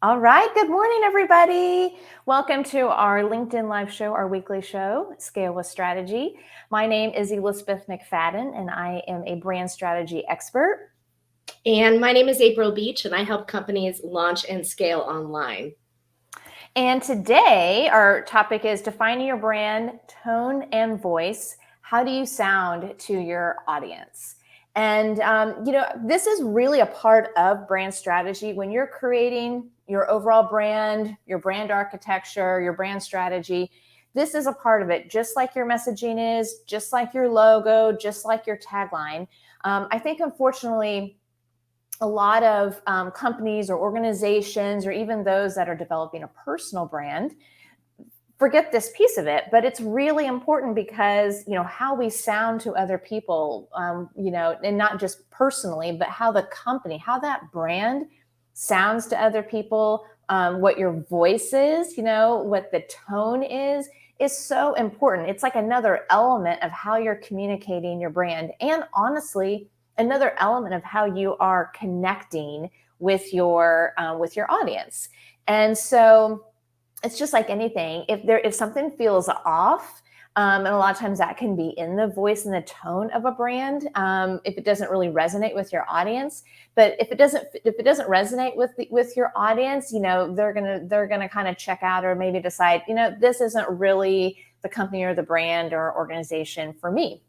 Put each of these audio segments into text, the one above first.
All right. Good morning, everybody. Welcome to our LinkedIn Live show, our weekly show, Scale with Strategy. My name is Elizabeth McFadden, and I am a brand strategy expert. And my name is April Beach, and I help companies launch and scale online. And today, our topic is defining your brand, tone, and voice. How do you sound to your audience? And, this is really a part of brand strategy. When you're creating your overall brand, your brand architecture, your brand strategy, this is a part of it, just like your messaging is, just like your logo, just like your tagline. I think, unfortunately, a lot of companies or organizations, or even those that are developing a personal brand, forget this piece of it, but it's really important because, how we sound to other people, and not just personally, but how the company, how that brand sounds to other people, what your voice is, what the tone is so important. It's like another element of how you're communicating your brand. And honestly, another element of how you are connecting with your audience. And so it's just like anything. If something feels off, and a lot of times that can be in the voice and the tone of a brand, if it doesn't really resonate with your audience. But if it doesn't resonate with your audience, they're gonna kind of check out, or maybe decide, this isn't really the company or the brand or organization for me.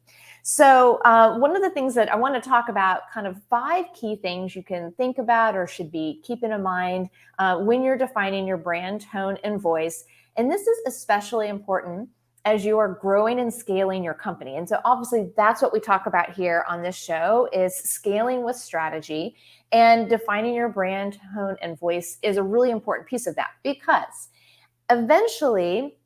So one of the things that I want to talk about, kind of 5 key things you can think about or should be keeping in mind when you're defining your brand, tone, and voice. And this is especially important as you are growing and scaling your company. And so obviously that's what we talk about here on this show, is scaling with strategy, and defining your brand, tone, and voice is a really important piece of that, because eventually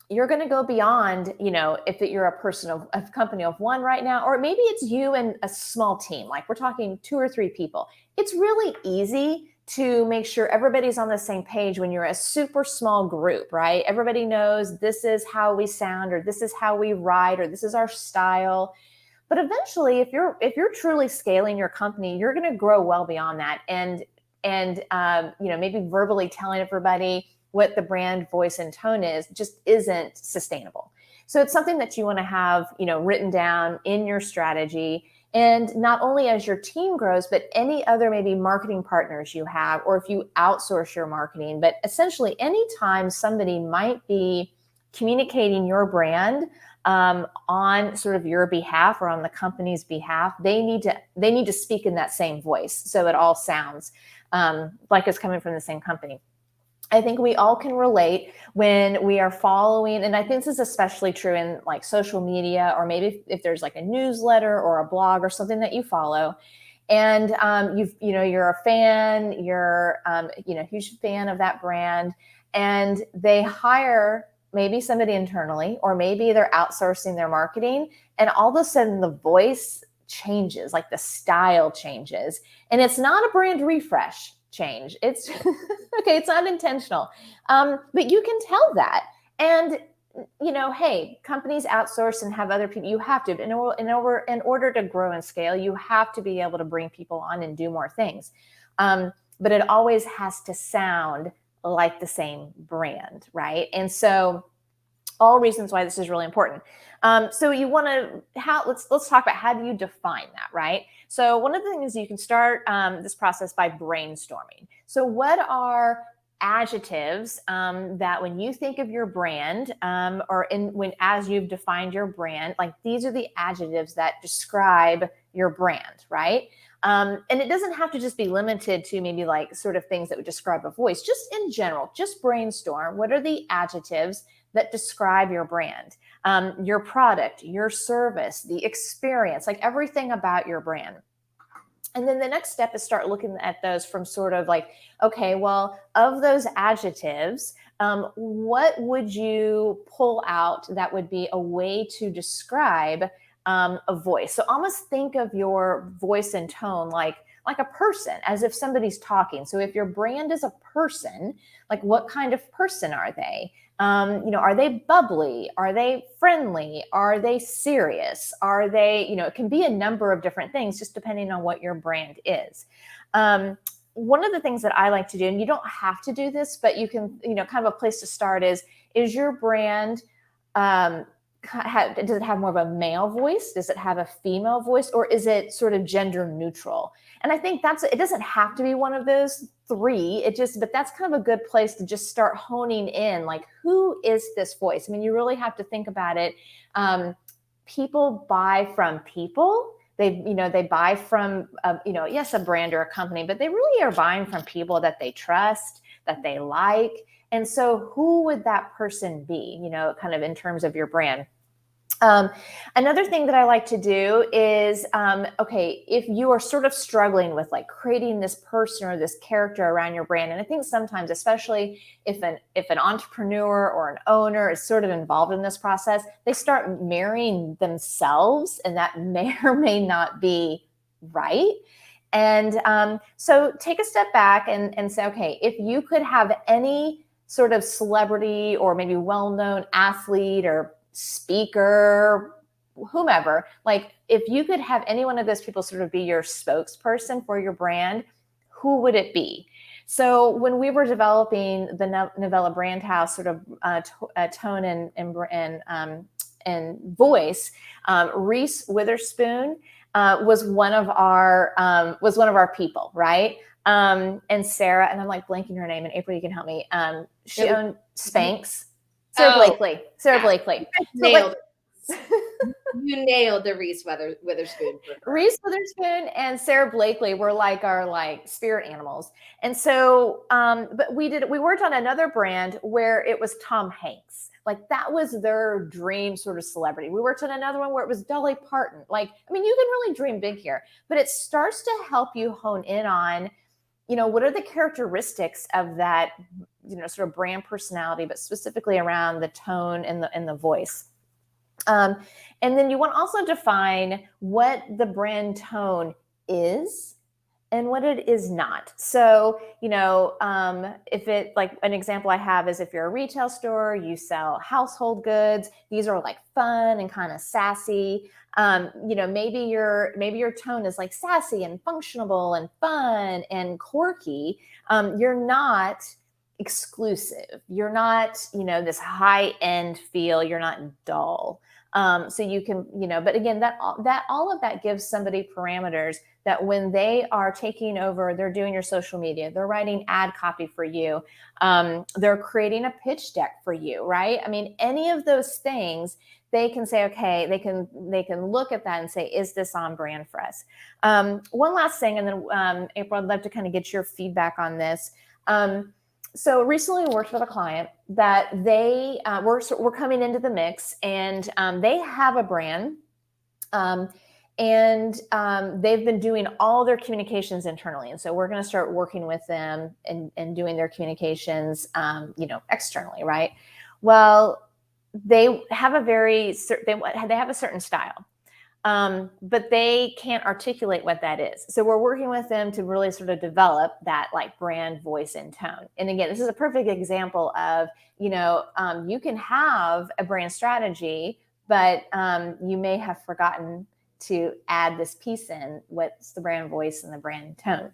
you're going to go beyond, if you're a company of one right now, or maybe it's you and a small team, like we're talking 2 or 3 people. It's really easy to make sure everybody's on the same page when you're a super small group, right? Everybody knows this is how we sound, or this is how we write, or this is our style. But eventually, if you're truly scaling your company, you're going to grow well beyond that, and maybe verbally telling everybody what the brand voice and tone is just isn't sustainable. So it's something that you want to have, written down in your strategy. And not only as your team grows, but any other maybe marketing partners you have, or if you outsource your marketing. But essentially, anytime somebody might be communicating your brand on sort of your behalf or on the company's behalf, they need to speak in that same voice, so it all sounds like it's coming from the same company. I think we all can relate when we are following, and I think this is especially true in like social media, or maybe if there's like a newsletter or a blog or something that you follow, and you're a fan, you're a huge fan of that brand, and they hire maybe somebody internally, or maybe they're outsourcing their marketing, and all of a sudden the voice changes, like the style changes, and it's not a brand refresh change. It's okay. It's not intentional, but you can tell that. And hey, companies outsource and have other people. You have to, in order to grow and scale, you have to be able to bring people on and do more things. But it always has to sound like the same brand, right? And so, all reasons why this is really important. So you want to, let's talk about how do you define that, right? So one of the things, you can start this process by brainstorming. So what are adjectives that when you think of your brand, as you've defined your brand, like these are the adjectives that describe your brand, right? And it doesn't have to just be limited to maybe like sort of things that would describe a voice. Just in general, just brainstorm. What are the adjectives that describe your brand, your product, your service, the experience, like everything about your brand? And then the next step is start looking at those from sort of like, okay, well, of those adjectives, what would you pull out that would be a way to describe a voice? So almost think of your voice and tone like a person, as if somebody's talking. So if your brand is a person, like what kind of person are they? Are they bubbly? Are they friendly? Are they serious? Are they, it can be a number of different things just depending on what your brand is. one of the things that I like to do, and you don't have to do this, but you can, kind of a place to start is your brand, does it have more of a male voice? Does it have a female voice? Or is it sort of gender neutral? And I think it doesn't have to be one of those three. But that's kind of a good place to just start honing in, like, who is this voice? I mean, you really have to think about it. People buy from people. They buy from, yes, a brand or a company, but they really are buying from people that they trust, that they like. And so who would that person be, kind of in terms of your brand? Another thing that I like to do is, if you are sort of struggling with like creating this person or this character around your brand, and I think sometimes, especially if an entrepreneur or an owner is sort of involved in this process, they start mirroring themselves, and that may or may not be right. And so take a step back and say, okay, if you could have any sort of celebrity or maybe well-known athlete or speaker, whomever, like if you could have any one of those people sort of be your spokesperson for your brand, who would it be? So when we were developing the Novella Brand House sort of tone and voice, Reese Witherspoon was one of our people, right? And Sarah, and I'm like blanking her name, and April, you can help me. She owned Spanx. Sarah Blakely. Nailed it. You nailed the Reese Witherspoon. Reese Witherspoon and Sarah Blakely were like our spirit animals. And so, but we worked on another brand where it was Tom Hanks. Like that was their dream sort of celebrity. We worked on another one where it was Dolly Parton. You can really dream big here, but it starts to help you hone in on, what are the characteristics of that, sort of brand personality, but specifically around the tone and the voice. And then you want to also define what the brand tone is and what it is not. So, if it, like an example I have is if you're a retail store, you sell household goods, these are like fun and kind of sassy. Maybe your tone is like sassy and functional and fun and quirky. You're not exclusive. You're not, this high end feel. You're not dull. So you can, but again, that all of that gives somebody parameters that when they are taking over, they're doing your social media, they're writing ad copy for you, they're creating a pitch deck for you, right? I mean, any of those things, they can say, okay, they can look at that and say, is this on brand for us? One last thing, and then April, I'd love to kind of get your feedback on this. So recently worked with a client that they were coming into the mix, and they have a brand, and they've been doing all their communications internally. And so we're going to start working with them and doing their communications, externally, right? Well, they have they have a certain style. But they can't articulate what that is. So we're working with them to really sort of develop that like brand voice and tone. And again, this is a perfect example of, you can have a brand strategy, but you may have forgotten to add this piece in, what's the brand voice and the brand tone.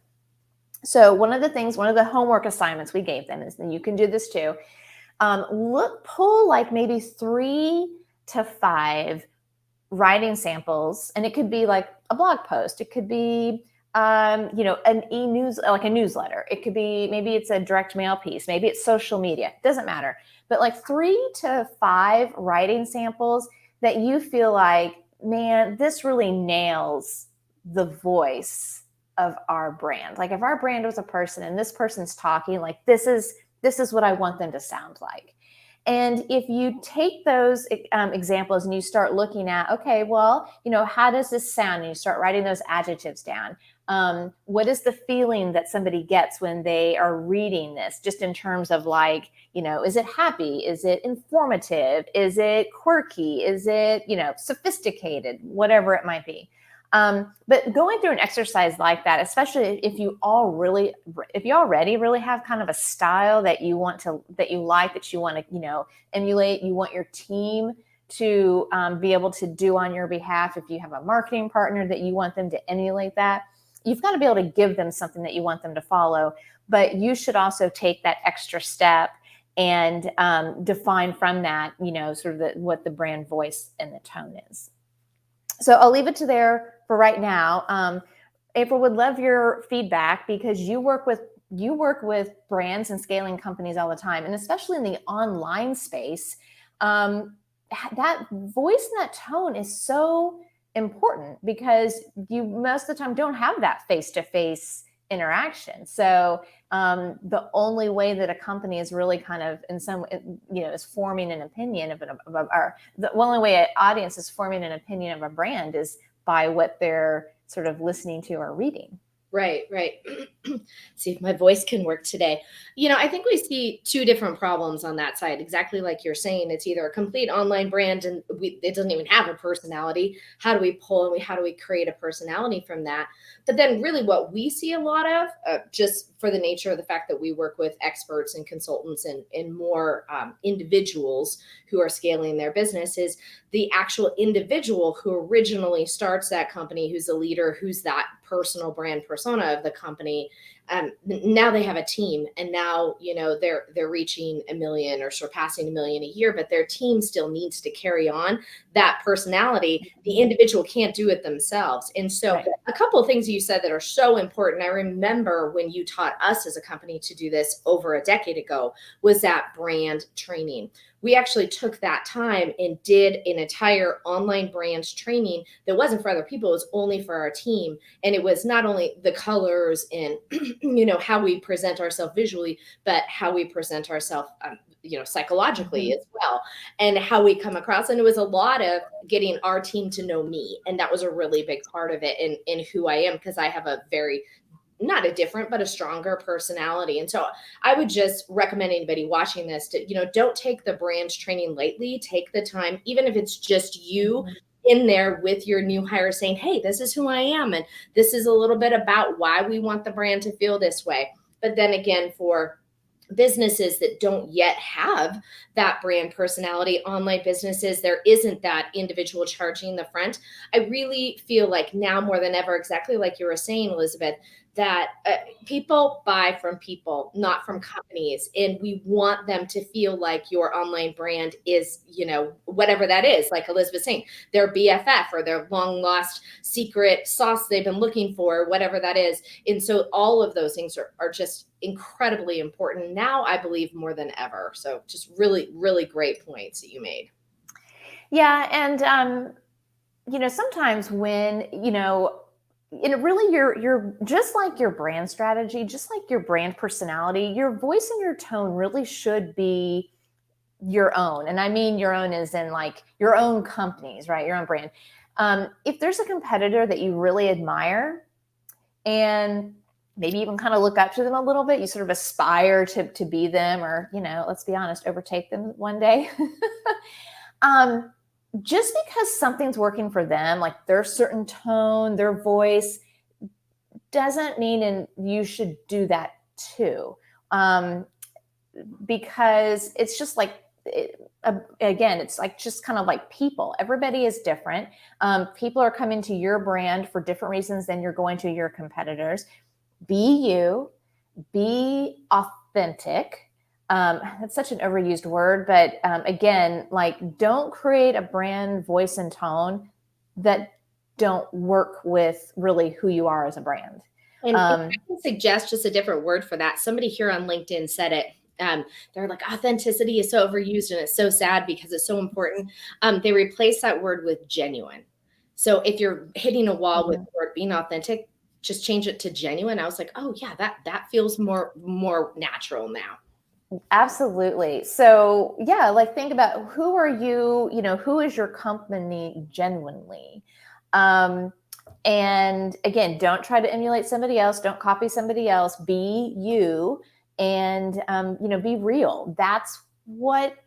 So one of the homework assignments we gave them is, and you can do this too, pull like maybe 3 to 5 writing samples, and it could be like a blog post. It could be, an like a newsletter. It could be, maybe it's a direct mail piece. Maybe it's social media. It doesn't matter. But like 3 to 5 writing samples that you feel like, man, this really nails the voice of our brand. Like if our brand was a person and this person's talking, like this is what I want them to sound like. And if you take those examples and you start looking at, okay, well, how does this sound? And you start writing those adjectives down. What is the feeling that somebody gets when they are reading this, just in terms of like, is it happy? Is it informative? Is it quirky? Is it, sophisticated? Whatever it might be. But going through an exercise like that, especially if you already really have kind of a style that you want to emulate, you want your team to be able to do on your behalf. If you have a marketing partner that you want them to emulate that, you've got to be able to give them something that you want them to follow, but you should also take that extra step and define from that, sort of what the brand voice and the tone is. So I'll leave it to there for right now. April, would love your feedback, because you work with brands and scaling companies all the time, and especially in the online space. That voice and that tone is so important, because you most of the time don't have that face-to-face interaction. So the only way that a company is really kind of is forming an opinion or the only way an audience is forming an opinion of a brand is by what they're sort of listening to or reading. Right. See if my voice can work today. I think we see two different problems on that side. Exactly like you're saying, it's either a complete online brand and it doesn't even have a personality. How do we pull and how do we create a personality from that? But then really what we see a lot of, just for the nature of the fact that we work with experts and consultants and more individuals who are scaling their business, is the actual individual who originally starts that company, who's the leader, who's that personal brand persona of the company. Now they have a team, and now they're reaching 1 million or surpassing 1 million a year, but their team still needs to carry on that personality. The individual can't do it themselves. And so Right. a couple of things you said that are so important. I remember when you taught us as a company to do this over a decade ago, was that brand training. We actually took that time and did an entire online brand training that wasn't for other people. It was only for our team. And it was not only the colors and, how we present ourselves visually, but how we present ourselves, psychologically as well, and how we come across. And it was a lot of getting our team to know me. And that was a really big part of it in who I am, because I have a very, not a different, but a stronger personality. And so I would just recommend anybody watching this to, don't take the brand training lightly. Take the time, even if it's just you in there with your new hire saying, hey, this is who I am. And this is a little bit about why we want the brand to feel this way. But then again, for businesses that don't yet have that brand personality, online businesses, there isn't that individual charging the front. I really feel like now more than ever, exactly like you were saying, Elizabeth, that people buy from people, not from companies. And we want them to feel like your online brand is, whatever that is, like Elizabeth saying, their BFF or their long lost secret sauce they've been looking for, whatever that is. And so all of those things are just incredibly important now, I believe, more than ever. So just really, really great points that you made. Yeah. And, sometimes when, and really you're just like your brand strategy, just like your brand personality, your voice and your tone really should be your own. And I mean your own is in like your own companies, right? Your own brand. If there's a competitor that you really admire and maybe even kind of look up to them a little bit, you sort of aspire to be them, or, let's be honest, overtake them one day. Just because something's working for them, like their certain tone, their voice, doesn't mean you should do that too. Because it's just like, again, it's like just kind of like people. Everybody is different. People are coming to your brand for different reasons than you're going to your competitors. Be you, be authentic. That's such an overused word, but again, like, don't create a brand voice and tone that don't work with really who you are as a brand. And if I can suggest just a different word for that, somebody here on LinkedIn said it. They're like, authenticity is so overused and it's so sad because it's so important. They replace that word with genuine. So if you're hitting a wall with the word being authentic, just change it to genuine. I was like, oh yeah, that feels more natural now. Absolutely. So yeah, like think about who are you, who is your company genuinely? And again, don't try to emulate somebody else. Don't copy somebody else. Be you and, be real. That's what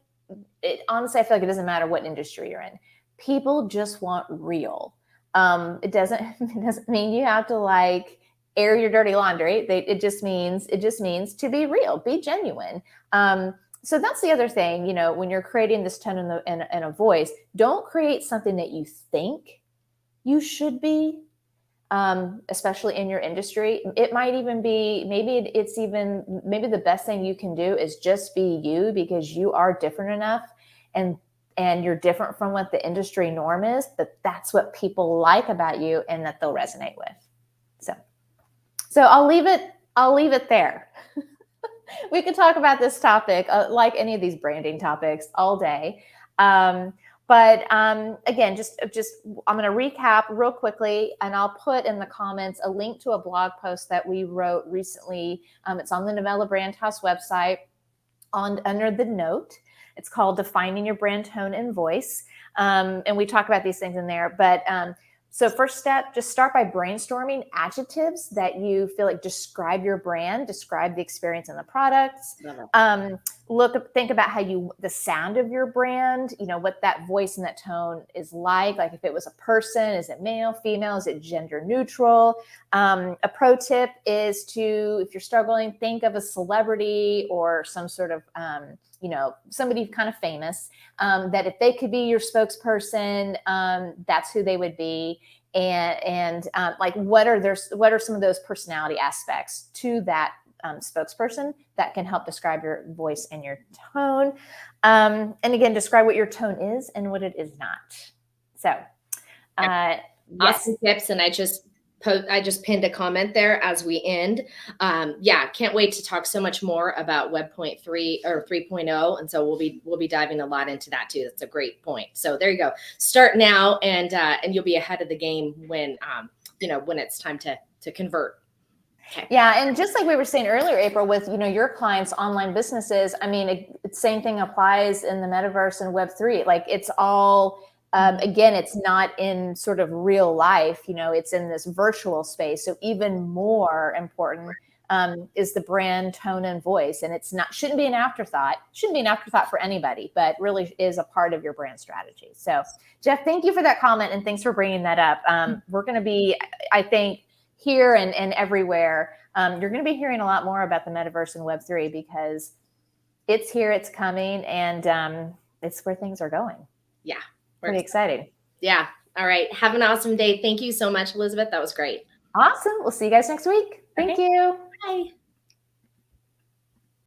honestly, I feel like it doesn't matter what industry you're in. People just want real. It doesn't mean you have to like air your dirty laundry. It just means to be real, be genuine. So that's the other thing, when you're creating this tone and a voice, don't create something that you think you should be. especially in your industry. It might even be, maybe maybe the best thing you can do is just be you, because you are different enough, and you're different from what the industry norm is, that's what people like about you and that they'll resonate with. So I'll leave it there. We could talk about this topic, like any of these branding topics, all day. But again, just I'm going to recap real quickly, and I'll put in the comments a link to a blog post that we wrote recently. It's on the Novella Brand House website under the note. It's called Defining Your Brand Tone and Voice. And we talk about these things in there. But so first step, just start by brainstorming adjectives that you feel like describe your brand, describe the experience in the products. Think about how the sound of your brand, what that voice and that tone is like if it was a person, is it male, female, is it gender neutral? A pro tip is if you're struggling, think of a celebrity or some sort of, somebody kind of famous, that if they could be your spokesperson, that's who they would be. And what are some of those personality aspects to that spokesperson that can help describe your voice and your tone. And again, describe what your tone is and what it is not. So, yes. Awesome tips. And I just pinned a comment there as we end. Can't wait to talk so much more about Web 3 or 3.0. And so we'll be diving a lot into that too. That's a great point. So there you go. Start now, and you'll be ahead of the game when it's time to convert. Okay. Yeah. And just like we were saying earlier, April, with, your clients' online businesses, I mean, same thing applies in the metaverse and Web3. Like it's all, again, it's not in sort of real life, it's in this virtual space. So even more important is the brand tone and voice. And shouldn't be an afterthought for anybody, but really is a part of your brand strategy. So Jeff, thank you for that comment. And thanks for bringing that up. We're going to be, I think, here and everywhere, you're going to be hearing a lot more about the metaverse and Web3, because it's here, it's coming, and it's where things are going. Yeah. Pretty exciting. Yeah. All right. Have an awesome day. Thank you so much, Elizabeth. That was great. Awesome. We'll see you guys next week. Thank you. Bye.